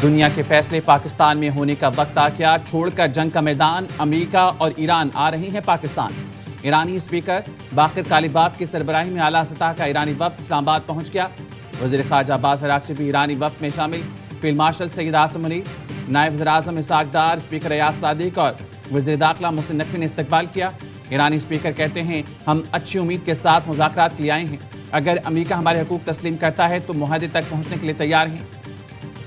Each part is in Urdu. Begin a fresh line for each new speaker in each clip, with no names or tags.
دنیا کے فیصلے پاکستان میں ہونے کا وقت آ گیا، چھوڑ کر جنگ کا میدان امریکہ اور ایران آ رہی ہیں پاکستان۔ ایرانی اسپیکر باقر کالباف کی سربراہی میں اعلیٰ سطح کا ایرانی وفد اسلام آباد پہنچ گیا۔ وزیر خارجہ عباس اراغچی بھی ایرانی وفد میں شامل۔ فیلڈ مارشل سید عاصم منیر، نائب وزیر اعظم اسحاق ڈار، اسپیکر ایاز صادق اور وزیر داخلہ محسن نقوی نے استقبال کیا۔ ایرانی اسپیکر کہتے ہیں، ہم اچھی امید کے ساتھ مذاکرات کے لیے آئے ہیں۔ اگر امریکہ ہمارے حقوق تسلیم کرتا ہے تو معاہدے تک پہنچنے کے لیے تیار ہیں۔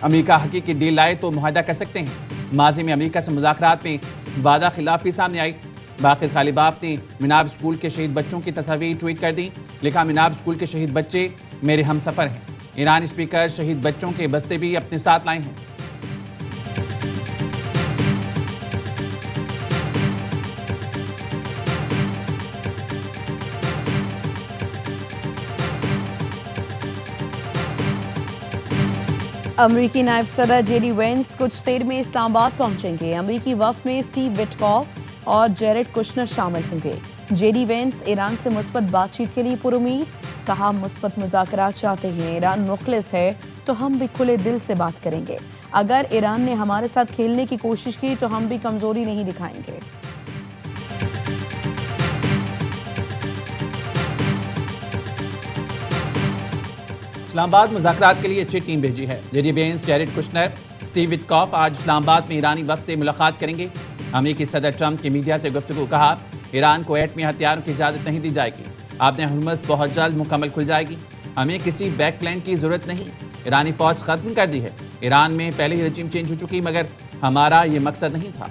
امریکہ حقیقی ڈیل لائے تو معاہدہ کر سکتے ہیں۔ ماضی میں امریکہ سے مذاکرات میں وعدہ خلافی سامنے آئی۔ باقر کالباف نے مناب اسکول کے شہید بچوں کی تصاویر ٹویٹ کر دیں، لکھا مناب اسکول کے شہید بچے میرے ہم سفر ہیں۔ ایرانی اسپیکر شہید بچوں کے بستے بھی اپنے ساتھ لائے ہیں۔
امریکی نائب صدر جے ڈی وینس کچھ دیر میں اسلام آباد پہنچیں گے۔ امریکی وفد میں اسٹیو وٹکاف اور جیرڈ کشنر شامل ہوں گے۔ جے ڈی وینس ایران سے مثبت بات چیت کے لیے پرامید، کہا مثبت مذاکرات چاہتے ہیں، ایران مخلص ہے تو ہم بھی کھلے دل سے بات کریں گے۔ اگر ایران نے ہمارے ساتھ کھیلنے کی کوشش کی تو ہم بھی کمزوری نہیں دکھائیں گے۔
اسلام آباد مذاکرات کے لیے اچھی ٹیم بھیجی ہے۔ J D Vance, Jared Kushner, Steve Witkoff آج اسلام آباد میں ایرانی وفد سے ملاقات کریں گے۔ امریکی صدر ٹرمپ کی میڈیا سے گفتگو، کہا ایران کو ایٹمی ہتھیاروں کی اجازت نہیں دی جائے گی۔ آپ نے ہرمز بہت جلد مکمل کھل جائے گی، ہمیں کسی بیک پلان کی ضرورت نہیں۔ ایرانی فوج ختم کر دی ہے۔ ایران میں پہلے ہی رجیم چینج ہو چکی، مگر ہمارا یہ مقصد نہیں تھا۔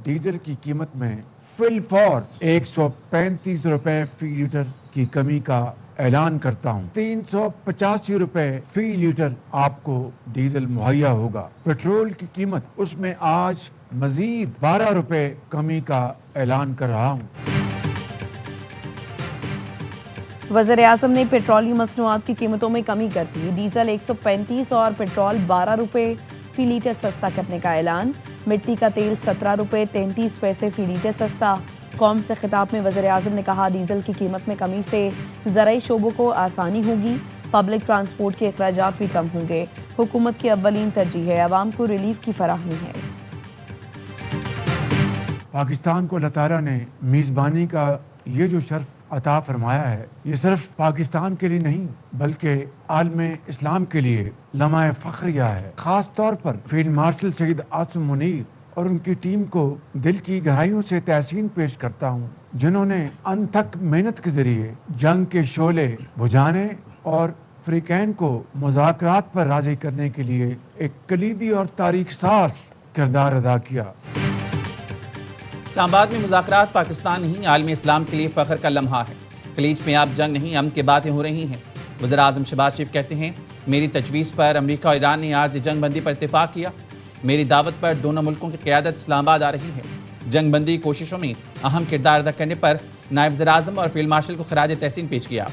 ڈیزل کی قیمت میں فی الفور 135 روپے فی لیٹر کی کمی کا اعلان کرتا ہوں۔ 385 روپے فی لیٹر آپ کو ڈیزل مہیا ہوگا۔ پیٹرول کی قیمت اس میں آج مزید 12 روپے کمی کا اعلان کر رہا ہوں۔
وزیر اعظم نے پیٹرولیمی مصنوعات کی قیمتوں میں کمی کر دی۔ ڈیزل 135 اور پیٹرول 12 روپے فی لیٹر سستا کرنے کا اعلان۔ مٹی کا تیل 17 روپے 33 پیسے فی لیٹر سستا۔ قوم سے خطاب میں وزیر اعظم نے کہا ڈیزل کی قیمت میں کمی سے زرعی شعبوں کو آسانی ہوگی، پبلک ٹرانسپورٹ کے اخراجات بھی کم ہوں گے۔ حکومت کی اولین ترجیح ہے عوام کو ریلیف کی فراہمی ہے۔
پاکستان کو اللہ تعالیٰ نے میزبانی کا یہ جو شرف عطا فرمایا ہے، یہ صرف پاکستان کے لیے نہیں بلکہ عالم اسلام کے لیے لمحہ فخریہ ہے۔ خاص طور پر فیلڈ مارشل سید عاصم منیر اور ان کی ٹیم کو دل کی گہرائیوں سے تحسین پیش کرتا ہوں، جنہوں نے انتھک محنت کے ذریعے جنگ کے شعلے بجھانے اور فریقین کو مذاکرات پر راضی کرنے کے لیے ایک کلیدی اور تاریخ ساز کردار ادا کیا۔
اسلام آباد میں مذاکرات پاکستان نہیں عالمی اسلام کے لیے فخر کا لمحہ ہے۔ خلیج میں اب جنگ نہیں، امن کی باتیں ہو رہی ہیں۔ وزیر اعظم شہباز شریف کہتے ہیں، میری تجویز پر امریکہ اور ایران نے آج جنگ بندی پر اتفاق کیا۔ میری دعوت پر دونوں ملکوں کی قیادت اسلام آباد آ رہی ہے۔ جنگ بندی کوششوں میں اہم کردار ادا کرنے پر نائب وزیر اعظم اور فیلڈ مارشل کو خراج تحسین پیش کیا۔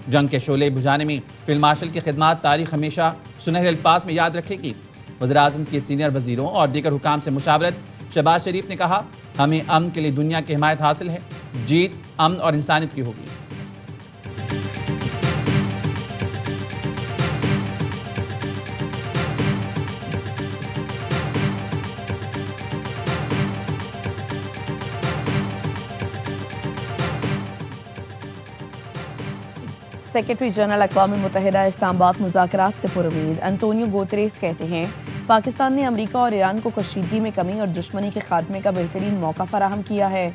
جنگ کے شعلے بجھانے میں فیلڈ مارشل کی خدمات تاریخ ہمیشہ سنہرے الفاظ میں یاد رکھے گی۔ وزیر اعظم کی سینئر وزیروں اور دیگر حکام سے مشاورت، شہباز شریف نے کہا، ہمیں امن کے لیے دنیا کی حمایت حاصل ہے، جیت امن اور انسانیت کی ہوگی۔
سیکرٹری جنرل اقوام متحدہ اسلام آباد مذاکرات سے پرامید۔ انتونیو گوتریس کہتے ہیں، پاکستان نے امریکہ اور ایران کو کشیدگی میں کمی اور دشمنی کے خاتمے کا بہترین موقع فراہم کیا ہے۔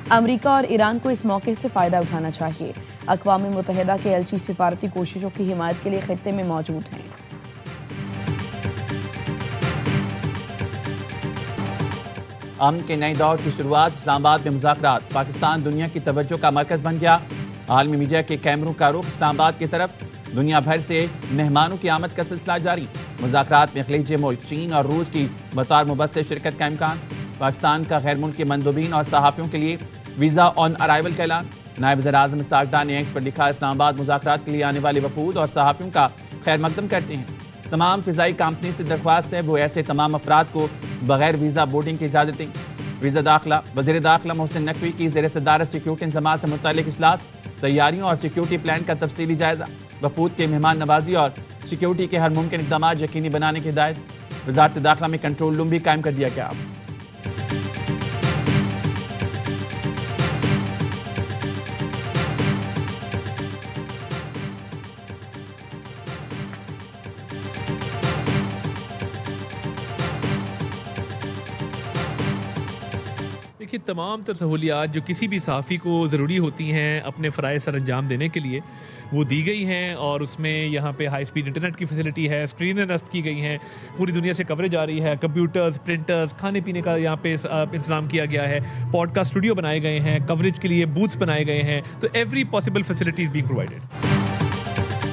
امریکہ اور ایران کو اس موقع سے فائدہ اٹھانا چاہیے۔ اقوام متحدہ کے ایلچی سفارتی کوششوں کی حمایت کے لیے خطے میں موجود ہیں۔
امن کے نئے دور کی شروعات، اسلام آباد میں مذاکرات، پاکستان دنیا کی توجہ کا مرکز بن گیا۔ عالمی میڈیا کے کیمروں کا رخ اسلام آباد کی طرف، دنیا بھر سے مہمانوں کی آمد کا سلسلہ جاری۔ مذاکرات میں خلیجی ملک چین اور روس کی بطور مبصر شرکت کا امکان۔ پاکستان کا غیر ملکی مندوبین اور صحافیوں کے لیے ویزا آن ارائیول کا اعلان۔ نائب وزیر اعظم اسحاق ڈار نے ایکس پر لکھا، اسلام آباد مذاکرات کے لیے آنے والے وفود اور صحافیوں کا خیر مقدم کرتے ہیں۔ تمام فضائی کمپنی سے درخواست ہے وہ ایسے تمام افراد کو بغیر ویزا بورڈنگ کی اجازت دیں۔ ویزا داخلہ وزیر داخلہ محسن نقوی کی زیر صدارت سیکیورٹی انضمام سے متعلق اجلاس، تیاریوں اور سیکیورٹی پلان کا تفصیلی جائزہ، وفود کے مہمان نوازی اور سیکیورٹی کے ہر ممکن اقدامات یقینی بنانے کی ہدایت۔ وزارت داخلہ میں کنٹرول روم بھی قائم کر دیا گیا۔
دیکھیے، تمام تر سہولیات جو کسی بھی صحافی کو ضروری ہوتی ہیں اپنے فرائض سر انجام دینے کے لیے، وہ دی گئی ہیں، اور اس میں یہاں پہ ہائی سپیڈ انٹرنیٹ کی فیسلٹی ہے، اسکرینیں نصب کی گئی ہیں، پوری دنیا سے کوریج آ رہی ہے، کمپیوٹرز، پرنٹرز، کھانے پینے کا یہاں پہ انتظام کیا گیا ہے، پوڈ کاسٹ اسٹوڈیو بنائے گئے ہیں، کوریج کے لیے بوتھس بنائے گئے ہیں، تو every possible facility is being provided.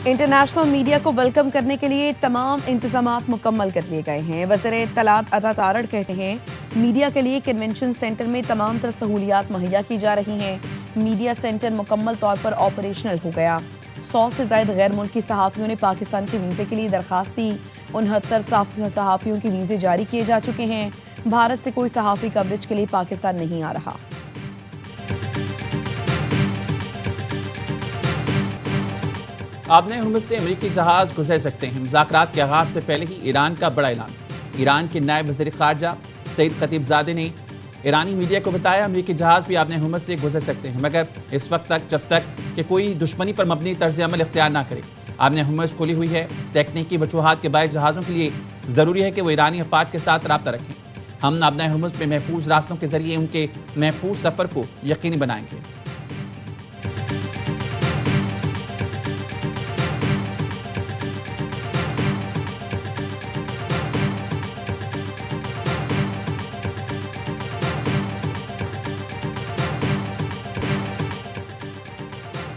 International media کو ویلکم کرنے کے لیے تمام انتظامات مکمل کر لیے گئے ہیں۔ وزیر اطلاعات عطا تارڑ کہتے ہیں میڈیا کے لیے کنونشن سینٹر میں تمام تر سہولیات مہیا کی جا رہی ہیں۔ میڈیا سینٹر مکمل طور پر آپریشنل ہو گیا۔ 100 سے زائد غیر ملکی صحافیوں نے پاکستان کے ویزے کے لیے درخواست دی۔ 69 صحافیوں کے ویزے جاری کیے جا چکے ہیں۔ بھارت سے کوئی صحافی کوریج کے لیے پاکستان نہیں آ رہا۔
آبنۂ ہرمز سے امریکی جہاز گزر سکتے ہیں۔ مذاکرات کے آغاز سے پہلے ہی ایران کا بڑا اعلان۔ ایران کے نائب وزیر خارجہ سعید خطیب زادے نے ایرانی میڈیا کو بتایا امریکی جہاز بھی آبنۂ ہرمز سے گزر سکتے ہیں، مگر اس وقت تک جب تک کہ کوئی دشمنی پر مبنی طرز عمل اختیار نہ کرے۔ آبنۂ ہرمز کھلی ہوئی ہے۔ تکنیکی وجوہات کے باعث جہازوں کے لیے ضروری ہے کہ وہ ایرانی افواج کے ساتھ رابطہ رکھیں۔ ہم آبنۂ ہرمز پہ محفوظ راستوں کے ذریعے ان کے محفوظ سفر کو یقینی بنائیں گے۔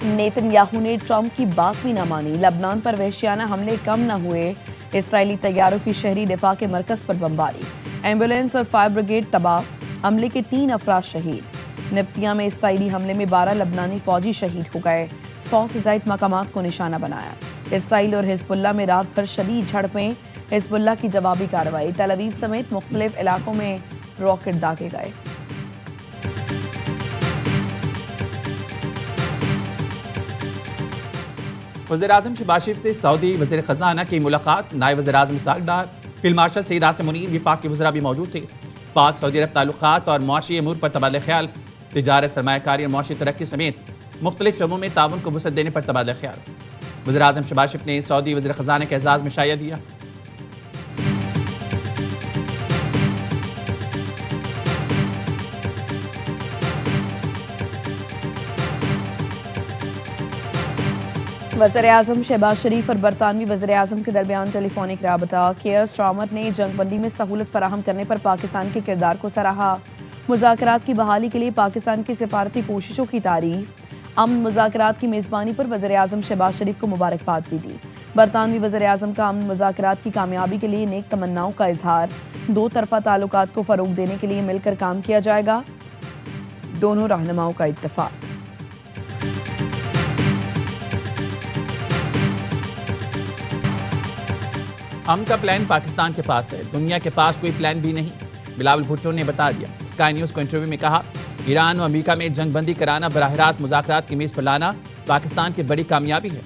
نیتن یاہو نے ٹرمپ کی بات بھی نہ مانی۔ لبنان پر وحشیانہ حملے کم نہ ہوئے۔ اسرائیلی طیاروں کی شہری دفاع کے مرکز پر بمباری۔ ایمبولینس اور فائر بریگیڈ تباہ۔ حملے کے 3 افراد شہید۔ نبطیہ میں اسرائیلی حملے میں 12 لبنانی فوجی شہید ہو گئے۔ 100 سے زائد مقامات کو نشانہ بنایا۔ اسرائیل اور حزب اللہ میں رات بھر شدید جھڑپیں۔ حزب اللہ کی جوابی کارروائی۔ تل ابیب سمیت مختلف علاقوں میں راکٹ داغے گئے۔
وزیراعظم شہباز شریف سے سعودی وزیر خزانہ کی ملاقات۔ نائب وزیر اعظم اسحاق ڈار، فیلڈ مارشل سعید عاصم منیر، وفاق کے وزراء بھی موجود تھے۔ پاک سعودی عرب تعلقات اور معاشی امور پر تبادلہ خیال۔ تجارت، سرمایہ کاری اور معاشی ترقی سمیت مختلف شعبوں میں تعاون کو وسعت دینے پر تبادلہ خیال۔ وزیر اعظم شہباز شریف نے سعودی وزیر خزانہ کے اعزاز میں شائع دیا۔
وزیر اعظم شہباز شریف اور برطانوی وزیر اعظم کے درمیان ٹیلی فونک رابطہ۔ کیئر سٹارمر نے جنگ بندی میں سہولت فراہم کرنے پر پاکستان کے کردار کو سراہا۔ مذاکرات کی بحالی کے لیے پاکستان کی سفارتی کوششوں کی تعریف۔ امن مذاکرات کی میزبانی پر وزیر اعظم شہباز شریف کو مبارکباد بھی دی۔ برطانوی وزیر اعظم کا امن مذاکرات کی کامیابی کے لیے نیک تمناؤں کا اظہار۔ 2 طرفہ تعلقات کو فروغ دینے کے لیے مل کر کام کیا جائے گا، دونوں رہنماؤں کا اتفاق۔
امن کا پلان پاکستان کے پاس ہے، دنیا کے پاس کوئی پلان بھی نہیں، بلاول بھٹو نے بتا دیا۔ اسکائی نیوز کو انٹرویو میں کہا، ایران اور امریکہ میں جنگ بندی کرانا، براہ راست مذاکرات کی میز پر لانا پاکستان کی بڑی کامیابی ہے۔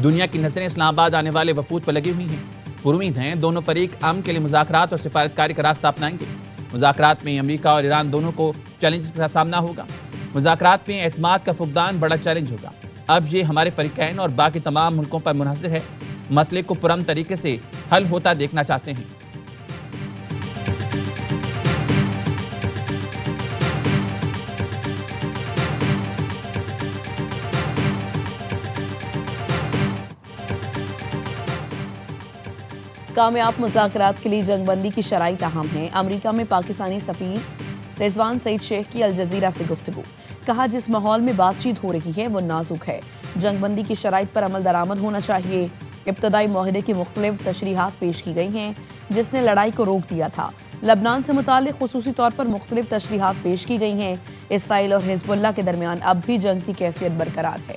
دنیا کی نظریں اسلام آباد آنے والے وفود پر لگی ہوئی ہیں۔ پرامید ہیں دونوں فریق امن کے لیے مذاکرات اور سفارتکاری کا راستہ اپنائیں گے۔ مذاکرات میں امریکہ اور ایران دونوں کو چیلنج کا سامنا ہوگا۔ مذاکرات میں اعتماد کا فقدان بڑا چیلنج ہوگا۔ اب یہ ہمارے فریقین اور باقی تمام ملکوں پر منحصر ہے۔ مسئلے کو پرامن طریقے سے حل ہوتا دیکھنا چاہتے ہیں۔
کامیاب مذاکرات کے لیے جنگ بندی کی شرائط اہم ہیں۔ امریکہ میں پاکستانی سفیر رضوان سعید شیخ کی الجزیرہ سے گفتگو۔ کہا جس ماحول میں بات چیت ہو رہی ہے وہ نازک ہے، جنگ بندی کی شرائط پر عمل درآمد ہونا چاہیے۔ ابتدائی معاہدے کی مختلف تشریحات پیش کی گئی ہیں جس نے لڑائی کو روک دیا تھا۔ لبنان سے متعلق خصوصی طور پر مختلف تشریحات پیش کی گئی ہیں۔ اسرائیل اور حزب اللہ کے درمیان اب بھی جنگ کی کیفیت برقرار ہے۔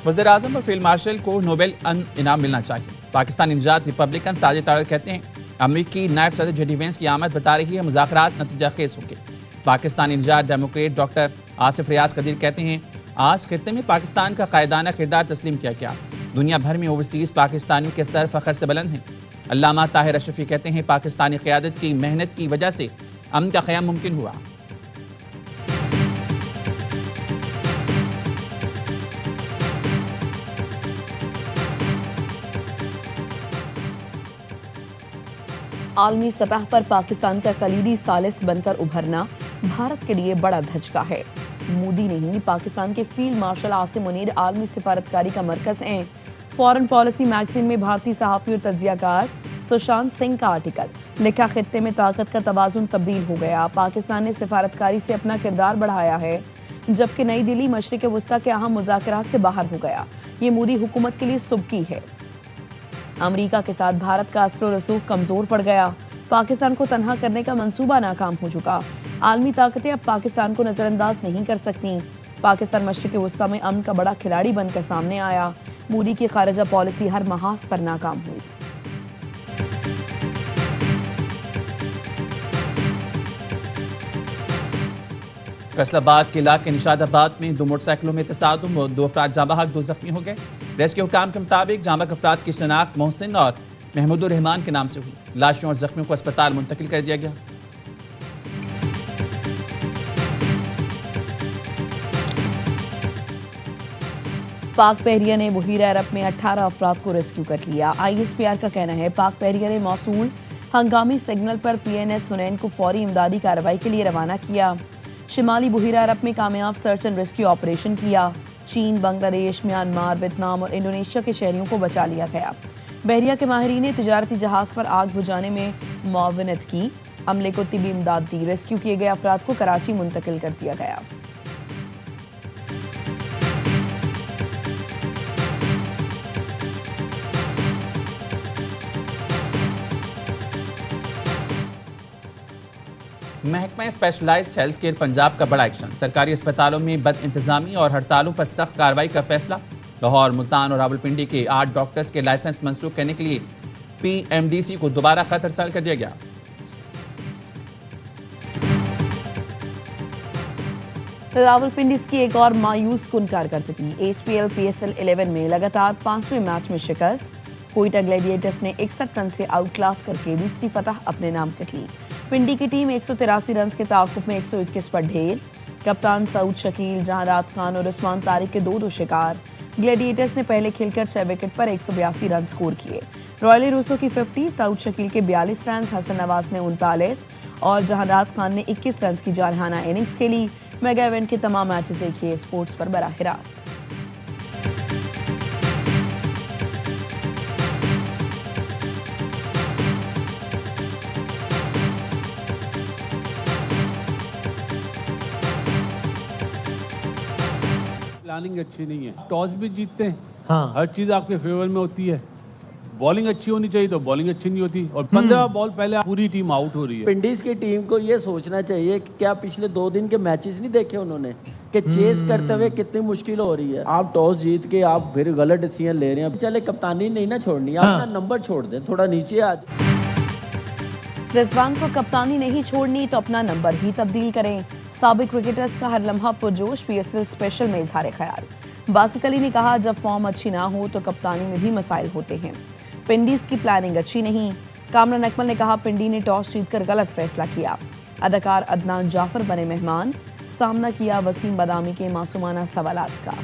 وزیر اعظم اور فیلڈ مارشل کو نوبل انعام ملنا چاہیے. پاکستانی نژاد ریپبلکن ساجد طارق کہتے ہیں امریکی نائب صدر جے ڈی وینس کی آمد بتا رہی ہے مذاکرات نتیجہ خیز ہوں گے. پاکستانی نژاد ڈیموکریٹ ڈاکٹر آصف ریاض قدیر کہتے ہیں آج خطے میں پاکستان کا قائدانہ کردار تسلیم کیا گیا. دنیا بھر میں اوورسیز پاکستانیوں کے سر فخر سے بلند ہیں. علامہ طاہر اشرفی کہتے ہیں پاکستانی قیادت کی محنت کی وجہ سے امن کا قیام ممکن ہوا.
عالمی سطح پر پاکستان کا کلیدی ثالث بن کر ابھرنا بھارت کے لیے بڑا دھچکا ہے. مودی نہیں پاکستان کے فیلڈ مارشل عاصم منیر عالمی سفارتکاری کا مرکز ہیں. فارن پالیسی میگزین میں بھارتی صحافی اور تجزیہ کار سشانت سنگھ کا آرٹیکل لکھا خطے میں طاقت کا توازن تبدیل ہو گیا. پاکستان نے سفارتکاری سے اپنا کردار بڑھایا ہے جبکہ نئی دلی مشرق وسطیٰ کے اہم مذاکرات سے باہر ہو گیا. یہ مودی حکومت کے لیے سبکی ہے. امریکہ کے ساتھ بھارت کا اثر و رسوخ کمزور پڑ گیا. پاکستان کو تنہا کرنے کا منصوبہ ناکام ہو چکا. عالمی طاقتیں اب پاکستان کو نظر انداز نہیں کر سکتی. پاکستان مشرق وسطیٰ میں امن کا بڑا کھلاڑی بن کر سامنے آیا. مودی کی خارجہ پالیسی ہر محاذ پر ناکام ہوئی.
فیصل آباد کے علاقے نشاد آباد میں 2 موٹر سائیکلوں میں تصادم اور 2 افراد جاں بحق 2 زخمی ہو گئے. ریسکیو حکام کے مطابق جاں بحق افراد کی شناخت محسن اور محمود الرحمان کے نام سے ہوئی. لاشوں اور زخمیوں کو اسپتال منتقل کر دیا گیا.
پاک بحریہ نے بحیرہ عرب میں 18 افراد کو ریسکیو کر لیا. ISPR کا کہنا ہے پاک بحریہ نے موصول ہنگامی سگنل پر PNS حنین کو فوری امدادی کارروائی کے لیے روانہ کیا. شمالی بحیرہ عرب میں کامیاب سرچ اینڈ ریسکیو آپریشن کیا. چین، بنگلہ دیش، میانمار، ویتنام اور انڈونیشیا کے شہریوں کو بچا لیا گیا. بحریہ کے ماہرین نے تجارتی جہاز پر آگ بجھانے میں معاونت کی. عملے کو طبی امداد دی. ریسکیو کیے گئے افراد کو کراچی منتقل کر دیا گیا.
محکمہ اسپیشلائزڈ ہیلتھ کیئر پنجاب کا بڑا ایکشن. سرکاری اسپتالوں میں بد انتظامی اور ہڑتالوں پر سخت کارروائی کا فیصلہ. لاہور، ملتان اور راولپنڈی کے 8 ڈاکٹرز کے لائسنس منسوخ کرنے کے لیے PMDC کو دوبارہ خط ارسال کر دیا گیا.
راولپنڈی کی ایک اور مایوس کن کارکردگی. HPL PSL 11 میں لگاتار 5ویں میچ میں شکست. کوئٹہ گلیڈیٹرز نے 61 رن سے آؤٹ کلاس کر کے دوسری فتح اپنے نام کر لی. پنڈی کی ٹیم 183 رنز کے تعاقب میں 121 پر ڈھیر. کپتان سعود شکیل، جہانرات خان اور عثمان طارق کے 2 شکار. گلیڈیٹرز نے پہلے کھیل کر 6 وکٹ پر 182 رن سکور کیے. رائلی روسو کی 50، سعود شکیل کے 42 رنز، حسن نواز نے 39 اور جہانرات خان نے 21 رنز کی جارحانہ اننگز کھیلی. میگا ایونٹ کے تمام میچز دیکھیے سپورٹس پر براہ راست.
پلاننگ اچھی نہیں ہے. ٹاس بھی جیتتے ہیں. ہر چیز آپ کے فیور میں ہوتی ہے. بالنگ اچھی ہونی چاہیے تو بالنگ اچھی نہیں ہوتی اور 15 بال پہلے پوری ٹیم آؤٹ ہو رہی ہے.
پنڈیز کی ٹیم کو یہ سوچنا چاہیے کہ کیا پچھلے 2 دن کے میچز نہیں دیکھے انہوں نے کہ چیز کرتے ہوئے کتنی مشکل ہو رہی ہے. آپ ٹاس جیت کے آپ پھر غلط ڈیسیژن لے رہے ہیں. چلے کپتانی نہیں نہ چھوڑنی, آپ اپنا نمبر چھوڑ دیں, تھوڑا نیچے آ جائیں.
رضوان کو کپتانی نہیں چھوڑنی تو اپنا نمبر ہی تبدیل کریں. سابق کرکٹرز کا ہر لمحہ پرجوش PSL اسپیشل میں اظہار خیال. باسط علی نے کہا جب فارم اچھی نہ ہو تو کپتانی میں بھی مسائل ہوتے ہیں. پنڈیز کی پلاننگ اچھی نہیں. کامران اکمل نے کہا پنڈی نے ٹاس جیت کر غلط فیصلہ کیا. اداکار عدنان جعفر بنے مہمان. سامنا کیا وسیم بادامی کے معصومانہ سوالات کا.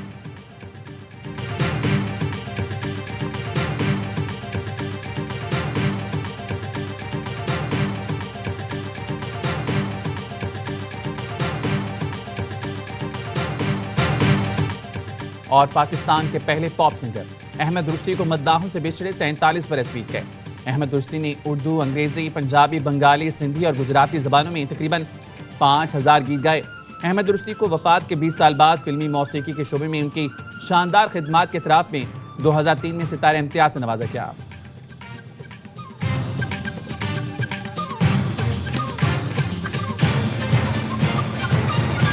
اور پاکستان کے پہلے پاپ سنگر احمد رشدی کو مداحوں سے بچھڑے 43 برس بیت گئے. احمد رشدی نے اردو، انگریزی، پنجابی، بنگالی، سندھی اور گجراتی زبانوں میں تقریباً 5000 گیت گائے. احمد رشدی کو وفات کے 20 سال بعد فلمی موسیقی کے شعبے میں ان کی شاندار خدمات کے اعتراف میں 2003 میں ستارہ امتیاز سے نوازا گیا.